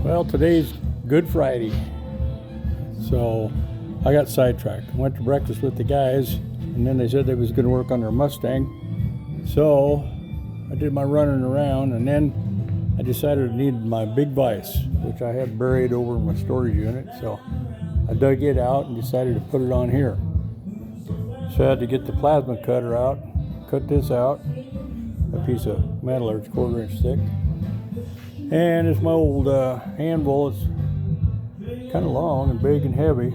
Well, today's Good Friday, so I got sidetracked. Went to breakfast with the guys, and then they said they was going to work on their Mustang. So I did my running around, and then I decided I needed my big vise, which I had buried over in my storage unit. So I dug it out and decided to put it on here. So I had to get the plasma cutter out, cut this out, a piece of metal, it's 1/4 inch thick. And it's my old anvil. It's kind of long and big and heavy.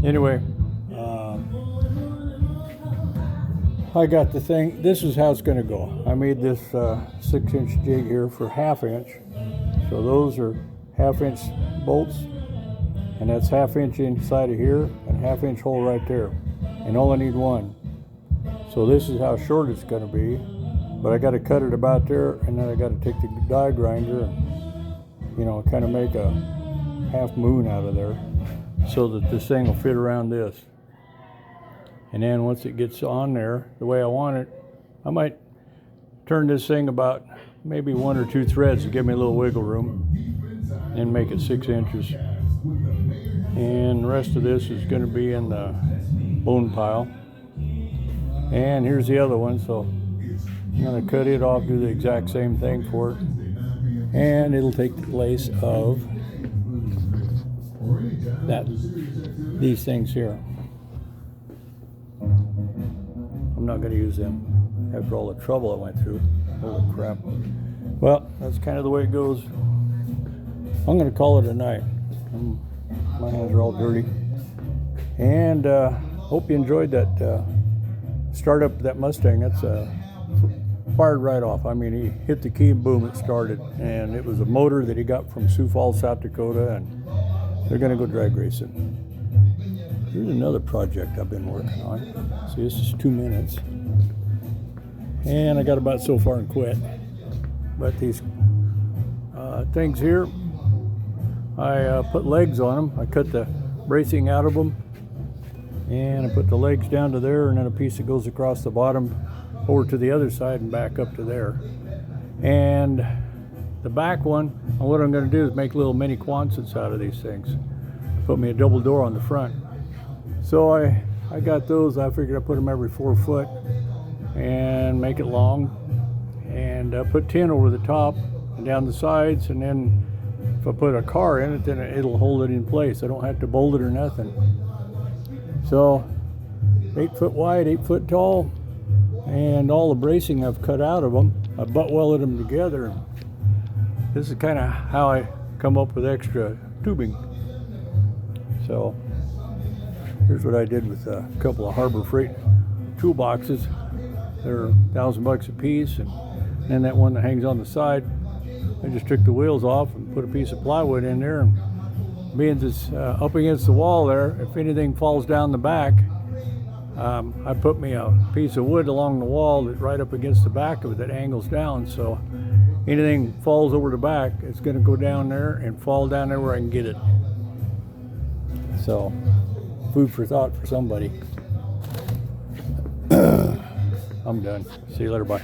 Anyway, I got the thing. This is how it's going to go. I made this 6-inch jig here for 1/2 inch. So those are 1/2 inch bolts, and that's 1/2 inch inside of here and 1/2 inch hole right there. And all I need one. So this is how short it's going to be. But I got to cut it about there, and then I got to take the die grinder and, kind of make a half moon out of there so that this thing will fit around this. And then once it gets on there the way I want it, I might turn this thing about maybe 1 or 2 threads to give me a little wiggle room and make it 6 inches. And the rest of this is going to be in the bone pile. And here's the other one, so I'm going to cut it off, do the exact same thing for it, and it'll take the place of these things here. I'm not going to use them after all the trouble I went through. Holy crap. Well, that's kind of the way it goes. I'm going to call it a night. My hands are all dirty. And hope you enjoyed that start up of that Mustang. That's fired right off. I mean, he hit the key and boom, it started. And it was a motor that he got from Sioux Falls, South Dakota, and they're going to go drag racing. Here's another project I've been working on. See, this is 2 minutes. And I got about so far and quit. But these things here, I put legs on them. I cut the bracing out of them. And I put the legs down to there, and then a piece that goes across the bottom over to the other side and back up to there. And the back one, what I'm going to do is make little mini Quonsets out of these things. Put me a double door on the front. So I got those. I figured I'd put them every 4 foot and make it long, and put tin over the top and down the sides, and then if I put a car in it, then it'll hold it in place. I don't have to bolt it or nothing. So 8 foot wide, 8 foot tall, and all the bracing I've cut out of them, I butt welded them together. This is kind of how I come up with extra tubing. So here's what I did with a couple of Harbor Freight toolboxes. They're $1,000 a piece, and then that one that hangs on the side, I just took the wheels off and put a piece of plywood in there, and being it's up against the wall there, if anything falls down the back, I put me a piece of wood along the wall that right up against the back of it that angles down, so anything falls over the back, it's going to go down there and fall down there where I can get it. So, food for thought for somebody. I'm done. See you later, bye.